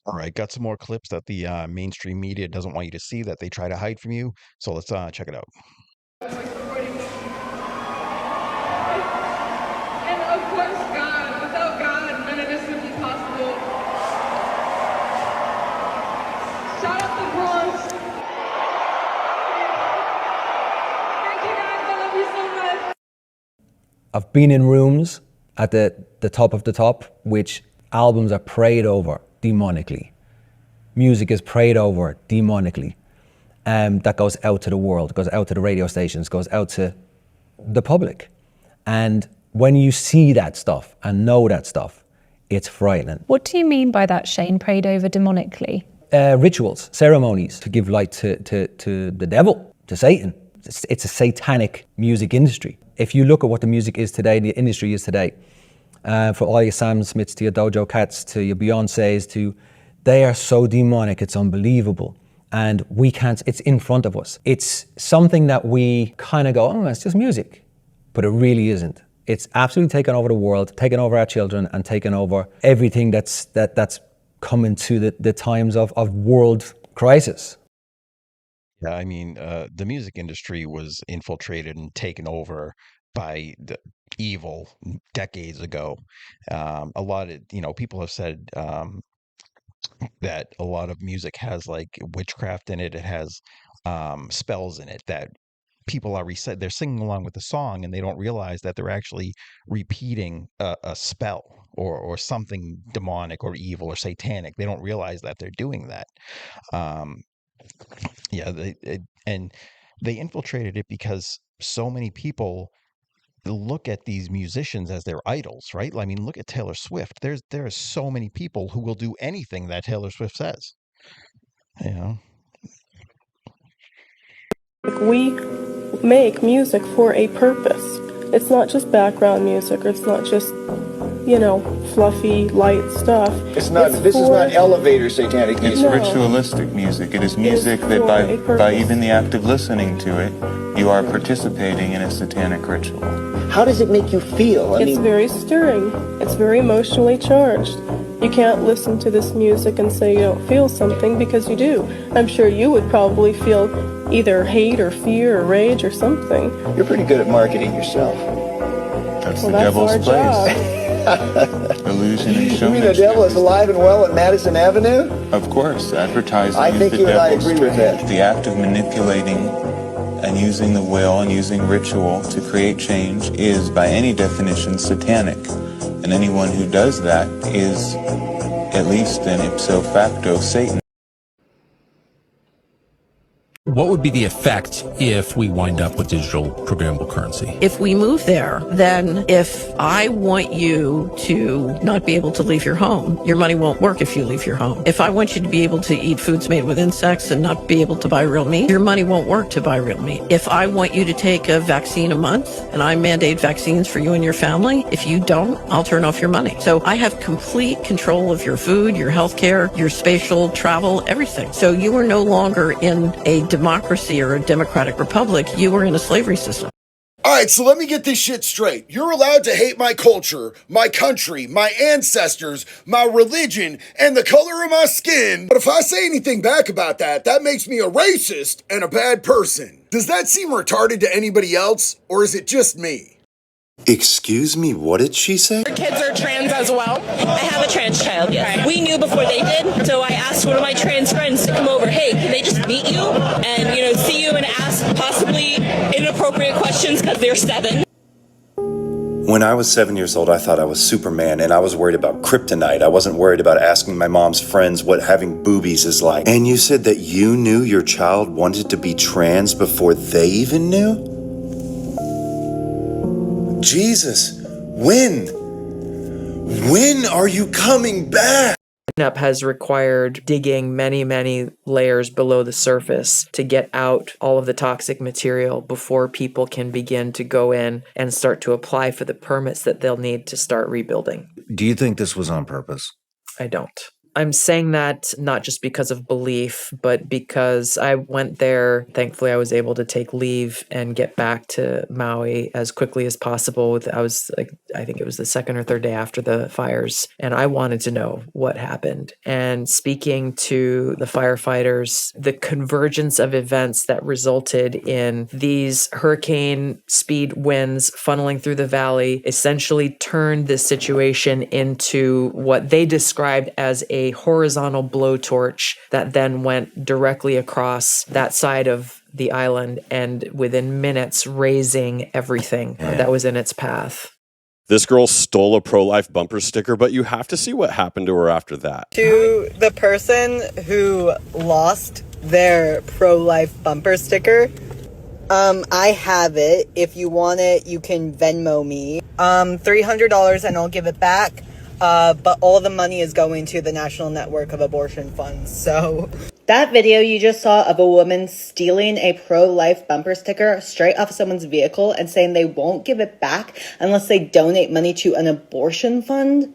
All right, got some more clips that the mainstream media doesn't want you to see that they try to hide from you. So let's check it out. And of course, God. Without God, none of this would be possible. Shout out the Bronx. Thank you guys. I love you so much. I've been in rooms at the top of the top, which albums are prayed over demonically. Music is prayed over demonically. That goes out to the world, goes out to the radio stations, goes out to the public. And when you see that stuff and know that stuff, it's frightening. What do you mean by that, Shane, prayed over demonically? Rituals, ceremonies to give light to the devil, to Satan. It's a satanic music industry. If you look at what the music is today, the industry is today, for all your Sam Smiths to your Dojo Cats to your Beyoncés they are so demonic, it's unbelievable. And we can't, it's in front of us. It's something that we kind of go, oh, it's just music. But it really isn't. It's absolutely taken over the world, taken over our children, and taken over everything that's coming to the times of world crisis. Yeah, I mean, the music industry was infiltrated and taken over by the evil decades ago. A lot of, people have said that a lot of music has like witchcraft in it. It has spells in it that people are they're singing along with the song and they don't realize that they're actually repeating a spell or something demonic or evil or satanic. They don't realize that they're doing that. Yeah, and they infiltrated it because so many people look at these musicians as their idols, right? I mean, look at Taylor Swift. There are so many people who will do anything that Taylor Swift says. You know, We make music for a purpose. It's not just background music, or it's not just, fluffy, light stuff. This is not elevator satanic music. It's ritualistic music. It is music that by even the act of listening to it, you are participating in a satanic ritual. How does it make you feel? It's very stirring. It's very emotionally charged. You can't listen to this music and say you don't feel something, because you do. I'm sure you would probably feel either hate or fear or rage or something. You're pretty good at marketing yourself. That's the devil's place. Illusion and showmanship. You mean the devil is alive and well at Madison Avenue? Of course, advertising I think is the you and I devil's agree with that. The act of manipulating and using the will and using ritual to create change is, by any definition, satanic. And anyone who does that is, at least in ipso facto, Satan. What would be the effect if we wind up with digital programmable currency? If we move there, then if I want you to not be able to leave your home, your money won't work if you leave your home. If I want you to be able to eat foods made with insects and not be able to buy real meat, your money won't work to buy real meat. If I want you to take a vaccine a month and I mandate vaccines for you and your family, if you don't, I'll turn off your money. So I have complete control of your food, your healthcare, your spatial travel, everything. So you are no longer in a democracy or a democratic republic. You are in a slavery system. All right, so let me get this shit straight. You're allowed to hate my culture, my country, my ancestors, my religion, and the color of my skin. But if I say anything back about that, that makes me a racist and a bad person. Does that seem retarded to anybody else, or is it just me? Excuse me, what did she say? Our kids are trans as well. I have a trans child, yes. We knew before they did, so I asked one of my trans friends to come over. Hey, can they just meet you and, see you and ask possibly inappropriate questions because they're 7? When I was 7 years old, I thought I was Superman, and I was worried about kryptonite. I wasn't worried about asking my mom's friends what having boobies is like. And you said that you knew your child wanted to be trans before they even knew? Jesus, when are you coming back? Cleanup has required digging many, many layers below the surface to get out all of the toxic material before people can begin to go in and start to apply for the permits that they'll need to start rebuilding. Do you think this was on purpose? I don't. I'm saying that not just because of belief, but because I went there. Thankfully, I was able to take leave and get back to Maui as quickly as possible. I was like, I think it was the second or third day after the fires, and I wanted to know what happened. And speaking to the firefighters, the convergence of events that resulted in these hurricane speed winds funneling through the valley essentially turned this situation into what they described as a horizontal blowtorch that then went directly across that side of the island and within minutes raising everything that was in its path. This girl stole a pro-life bumper sticker, but you have to see what happened to her after that. To the person who lost their pro-life bumper sticker, I have it. If you want it, you can Venmo me. $300 and I'll give it back. But all the money is going to the National Network of Abortion Funds, so... That video you just saw of a woman stealing a pro-life bumper sticker straight off of someone's vehicle and saying they won't give it back unless they donate money to an abortion fund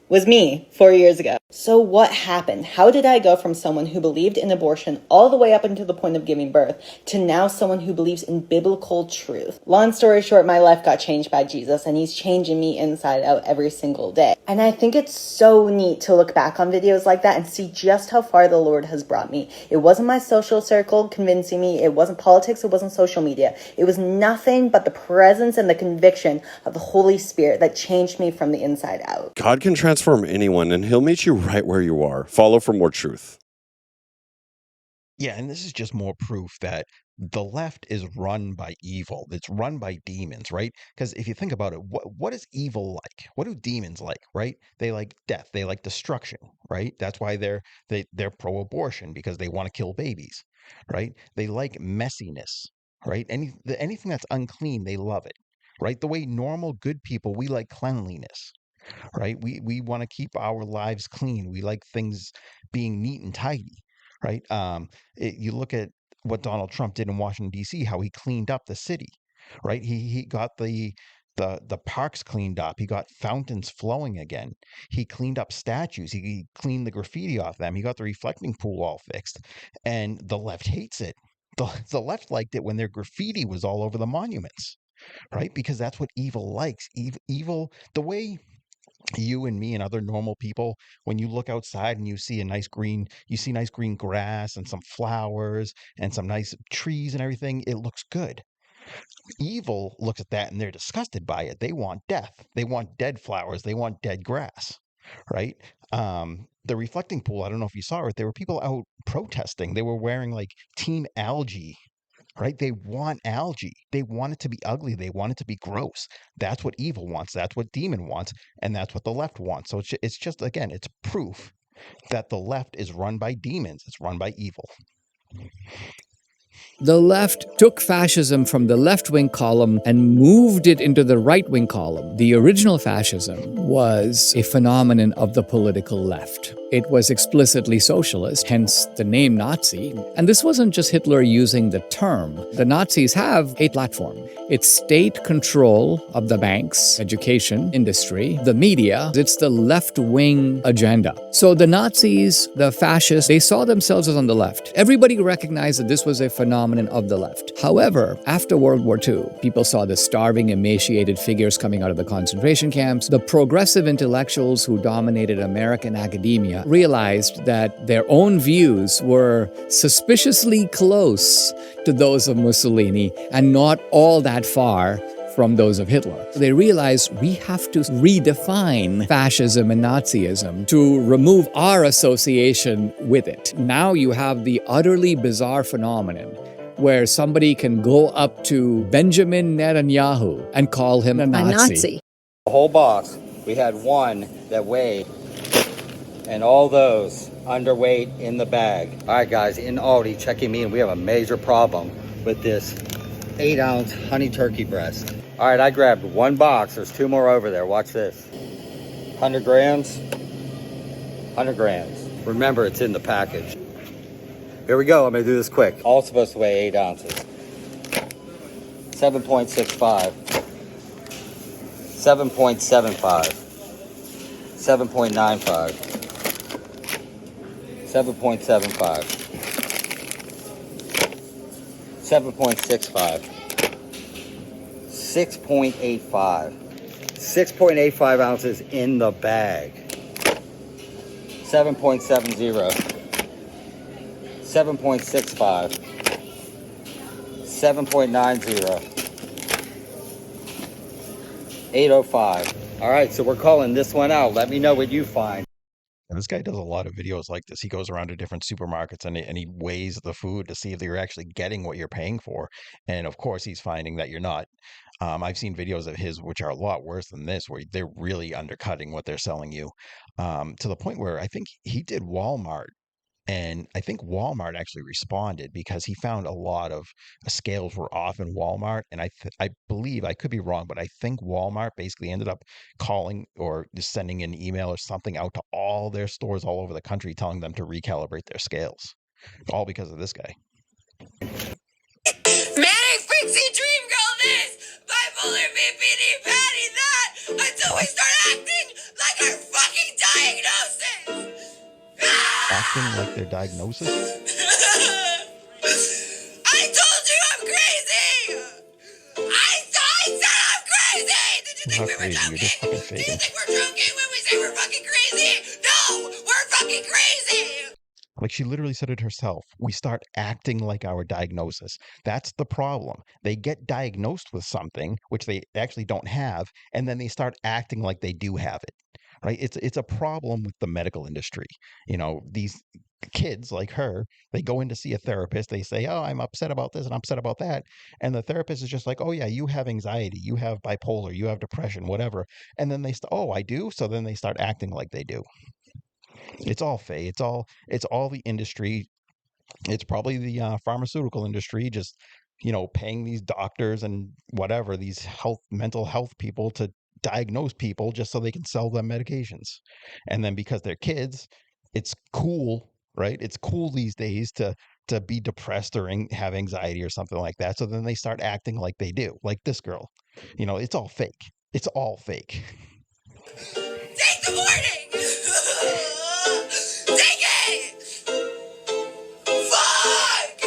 was me 4 years ago. So what happened? How did I go from someone who believed in abortion all the way up until the point of giving birth to now someone who believes in biblical truth? Long story short, my life got changed by Jesus, and he's changing me inside out every single day. And I think it's so neat to look back on videos like that and see just how far the Lord has brought me. It wasn't my social circle convincing me. It wasn't politics. It wasn't social media. It was nothing but the presence and the conviction of the Holy Spirit that changed me from the inside out. God can transform anyone, and he'll meet you right where you are. Follow for more truth. Yeah, and this is just more proof that the left is run by evil. It's run by demons, right? Because if you think about it, what is evil like? What do demons like, right? They like death. They like destruction, right? That's why they're pro-abortion, because they want to kill babies, right? They like messiness, right? Anything that's unclean, they love it, right? The way normal good people, we like cleanliness, right? We want to keep our lives clean. We like things being neat and tidy, right? You look at what Donald Trump did in Washington D.C., how he cleaned up the city, right? He got the parks cleaned up. He got fountains flowing again. He cleaned up statues. He cleaned the graffiti off them. He got the reflecting pool all fixed. And the left hates it. The left liked it when their graffiti was all over the monuments, right? Because that's what evil likes. Evil, the way you and me and other normal people, when you look outside and you see nice green grass and some flowers and some nice trees and everything, it looks good. Evil looks at that and they're disgusted by it. They want death. They want dead flowers. They want dead grass, right? The reflecting pool, I don't know if you saw it, there were people out protesting. They were wearing like Team Algae, right? They want algae. They want it to be ugly. They want it to be gross. That's what evil wants. That's what demon wants. And that's what the left wants. So it's just, again, it's proof that the left is run by demons. It's run by evil. The left took fascism from the left-wing column and moved it into the right-wing column. The original fascism was a phenomenon of the political left. It was explicitly socialist, hence the name Nazi. And this wasn't just Hitler using the term. The Nazis have a platform. It's state control of the banks, education, industry, the media. It's the left-wing agenda. So the Nazis, the fascists, they saw themselves as on the left. Everybody recognized that this was a phenomenon of the left. However, after World War II, people saw the starving, emaciated figures coming out of the concentration camps. The progressive intellectuals who dominated American academia realized that their own views were suspiciously close to those of Mussolini and not all that far from those of Hitler. They realized we have to redefine fascism and Nazism to remove our association with it. Now you have the utterly bizarre phenomenon where somebody can go up to Benjamin Netanyahu and call him a Nazi. The whole box, we had one that weighed, and all those underweight in the bag. All right, guys, in Aldi, checking me in. We have a major problem with this 8-ounce honey turkey breast. All right, I grabbed one box. There's 2 more over there. Watch this. 100 grams. 100 grams. Remember, it's in the package. Here we go. I'm going to do this quick. All supposed to weigh 8 ounces. 7.65. 7.75. 7.95. 7.75. 7.65. 6.85. 6.85 ounces in the bag. 7.70. 7.65. 7.90. 805. All right, so we're calling this one out. Let me know what you find. And this guy does a lot of videos like this. He goes around to different supermarkets and he weighs the food to see if you're actually getting what you're paying for. And of course, he's finding that you're not. I've seen videos of his which are a lot worse than this, where they're really undercutting what they're selling you, to the point where I think he did Walmart. And I think Walmart actually responded because he found a lot of scales were off in Walmart. And I believe, I could be wrong, but I think Walmart basically ended up calling or just sending an email or something out to all their stores all over the country telling them to recalibrate their scales, all because of this guy. Manic Pixie Dream Girl this, bipolar BPD Patty that, until we start acting like our fucking diagnosis! Acting like their diagnosis? I told you I'm crazy! I said I'm crazy! Did you think we were Crazy, you're just fucking joking? Do you faking. think we're joking when we say we're fucking crazy? No! We're fucking crazy! Like she literally said it herself. We start acting like our diagnosis. That's the problem. They get diagnosed with something which they actually don't have, and then they start acting like they do have it. Right? It's a problem with the medical industry. You know, these kids like her, they go in to see a therapist. They say, "Oh, I'm upset about this and I'm upset about that," and the therapist is just like, "Oh yeah, you have anxiety, you have bipolar, you have depression, whatever." And then "Oh, I do." So then they start acting like they do. It's all fake. It's all the industry. It's probably the pharmaceutical industry just, paying these doctors and whatever, these mental health people to diagnose people just so they can sell them medications. And then because they're kids, it's cool, right? It's cool these days to be depressed or have anxiety or something like that. So then they start acting like they do, like this girl. It's all fake. It's all fake. Take the warning! Take it! Fuck!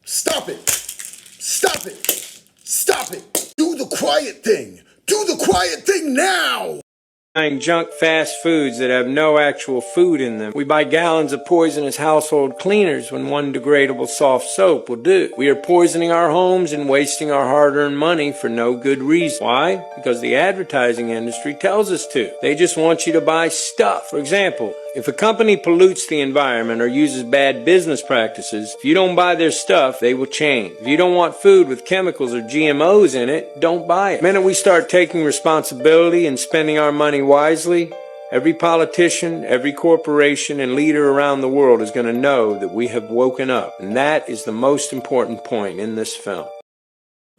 Stop it! Stop it! Stop it! Do the quiet thing! Do the quiet thing now! Buying junk fast foods that have no actual food in them. We buy gallons of poisonous household cleaners when one degradable soft soap will do. We are poisoning our homes and wasting our hard-earned money for no good reason. Why? Because the advertising industry tells us to. They just want you to buy stuff. For example, if a company pollutes the environment or uses bad business practices, if you don't buy their stuff, they will change. If you don't want food with chemicals or GMOs in it, don't buy it. The minute we start taking responsibility and spending our money wisely, every politician, every corporation, and leader around the world is going to know that we have woken up. And that is the most important point in this film.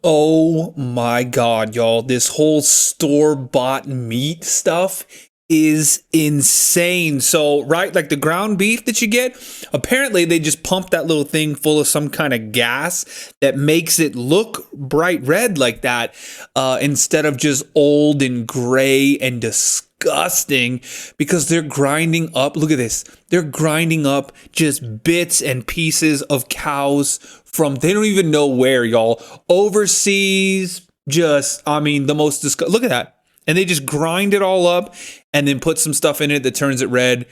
Oh my God, y'all. This whole store-bought meat stuff is insane. So, right, like the ground beef that you get, apparently they just pump that little thing full of some kind of gas that makes it look bright red like that, instead of just old and gray and disgusting, because they're grinding up, look at this, they're grinding up just bits and pieces of cows from, they don't even know where, y'all, overseas, just, I mean, the most disgusting, look at that. And they just grind it all up and then put some stuff in it that turns it red.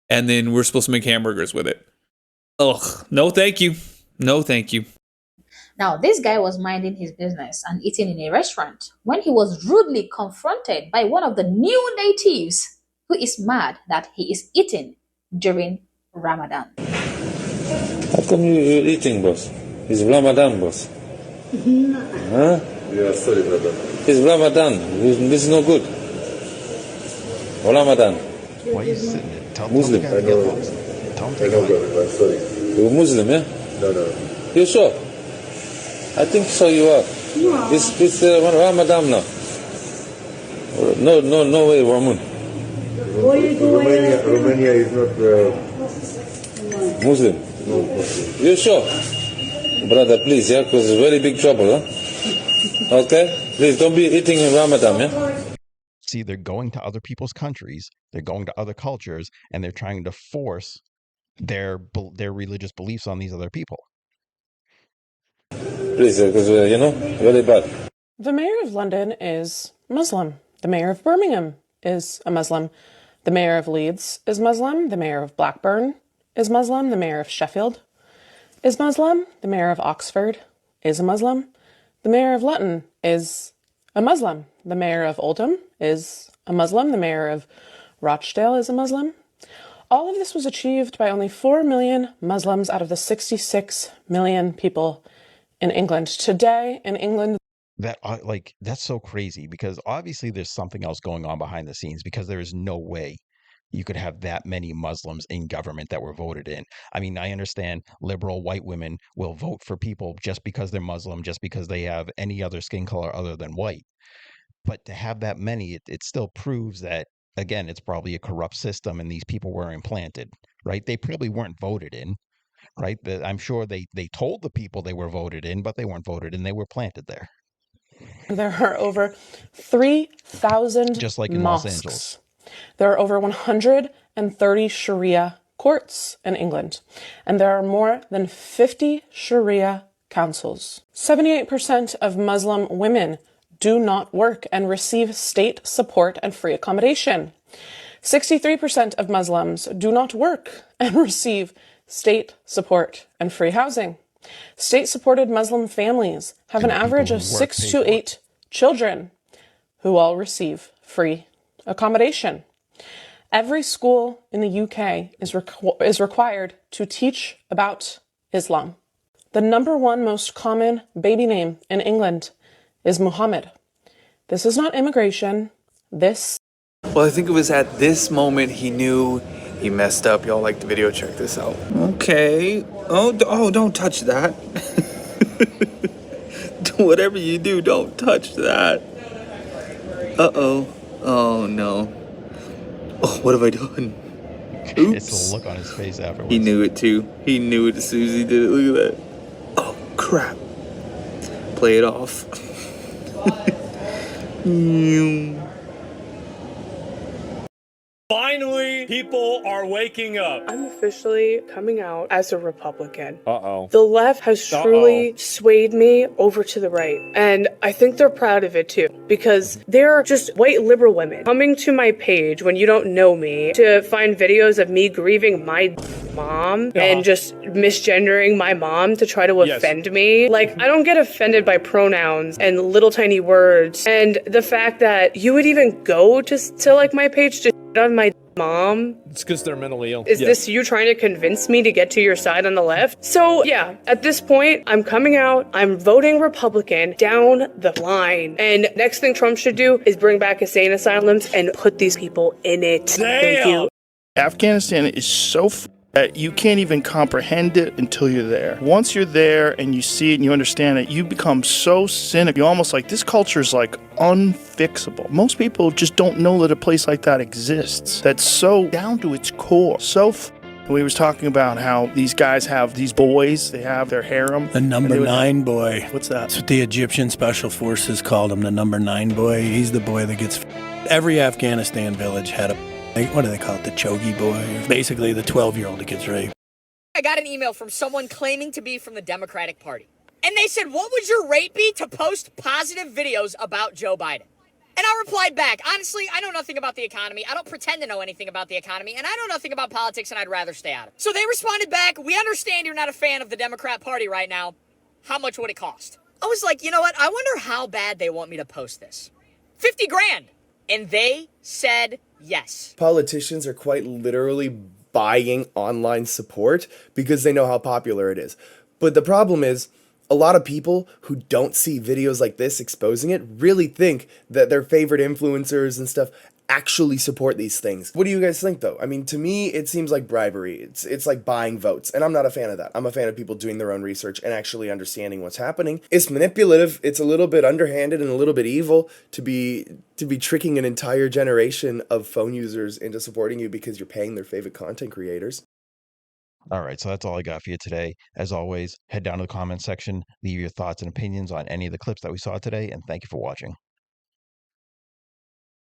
And then we're supposed to make hamburgers with it. Ugh, no thank you. No thank you. Now, this guy was minding his business and eating in a restaurant when he was rudely confronted by one of the new natives who is mad that he is eating during Ramadan. How come you're eating, boss? It's Ramadan, boss. Huh? Yeah, sorry, brother. It's Ramadan. This is no good. Ramadan. Why are you sitting there? Tell Muslim. the guy to get lost. Tell him to get brother. I'm sorry. You're Muslim, yeah? No. You sure? I think so. You are. Yeah. It's Ramadan now. No way, Ramun. Romania is not Muslim. No Muslim. You sure? Brother, please, yeah, because it's very big trouble, huh? Okay? Please don't be eating in Ramadan, yeah? See, they're going to other people's countries, they're going to other cultures, and they're trying to force their religious beliefs on these other people. Please, because very bad. The mayor of London is Muslim. The mayor of Birmingham is a Muslim. The mayor of Leeds is Muslim. The mayor of Blackburn is Muslim. The mayor of Sheffield is Muslim. The mayor of Oxford is a Muslim. The mayor of Luton is a Muslim. The mayor of Oldham is a Muslim. The mayor of Rochdale is a Muslim. All of this was achieved by only 4 million Muslims out of the 66 million people in England. Today in England, that's so crazy, because obviously there's something else going on behind the scenes, because there is no way you could have that many Muslims in government that were voted in. I mean, I understand liberal white women will vote for people just because they're Muslim, just because they have any other skin color other than white. But to have that many, it still proves that, again, it's probably a corrupt system and these people were implanted, right? They probably weren't voted in, right? I'm sure they told the people they were voted in, but they weren't voted in. They were planted there. there are over 3,000 just like in mosques. Los Angeles. There are over 130 Sharia courts in England, and there are more than 50 Sharia councils. 78% of Muslim women do not work and receive state support and free accommodation. 63% of Muslims do not work and receive state support and free housing. State-supported Muslim families have an average of 6 to 8 children who all receive free accommodation. Every school in the UK is required to teach about Islam. The number one most common baby name in England is Muhammad. This is not immigration. Well, I think it was at this moment he knew he messed up. Y'all like the video? Check this out. Okay. Oh, don't touch that. Whatever you do, don't touch that. Uh-oh. Oh, no. Oh, what have I done? Oops. It's the look on his face afterwards. He knew it, too. He knew it as soon as he did it. Look at that. Oh, crap. Play it off. Finally, people are waking up. I'm officially coming out as a Republican. Uh-oh. The left has truly swayed me over to the right. And I think they're proud of it too. Because they're just white liberal women coming to my page when you don't know me to find videos of me grieving my mom and just misgendering my mom to try to offend me. Like, I don't get offended by pronouns and little tiny words. And the fact that you would even go to like my page to on my mom. It's because they're mentally ill. Is this you trying to convince me to get to your side on the left? So yeah, at this point, I'm coming out. I'm voting Republican down the line. And next thing Trump should do is bring back insane asylums and put these people in it. Thank you. Afghanistan is so that you can't even comprehend it until you're there. Once you're there and you see it and you understand it, you become so cynical. You're almost like, this culture is like unfixable. Most people just don't know that a place like that exists. That's so down to its core. We was talking about how these guys have these boys, they have their harem. The number 9 boy. What's that? That's what the Egyptian special forces called him, the number 9 boy. He's the boy that gets... Every Afghanistan village had a... What do they call it? The chogi boy? Basically, the 12-year-old that gets raped. I got an email from someone claiming to be from the Democratic Party. And they said, what would your rate be to post positive videos about Joe Biden? And I replied back, honestly, I know nothing about the economy. I don't pretend to know anything about the economy. And I know nothing about politics, and I'd rather stay out of it. So they responded back, we understand you're not a fan of the Democrat Party right now. How much would it cost? I was like, you know what? I wonder how bad they want me to post this. 50 grand. And they said yes. Politicians are quite literally buying online support because they know how popular it is. But the problem is, a lot of people who don't see videos like this exposing it really think that their favorite influencers and stuff actually support these things. What do you guys think though? I mean, to me, it seems like bribery. It's like buying votes, and I'm not a fan of that. I'm a fan of people doing their own research and actually understanding what's happening. It's manipulative. It's a little bit underhanded and a little bit evil to be tricking an entire generation of phone users into supporting you because you're paying their favorite content creators. All right, so that's all I got for you today. As always, head down to the comments section, leave your thoughts and opinions on any of the clips that we saw today, and thank you for watching.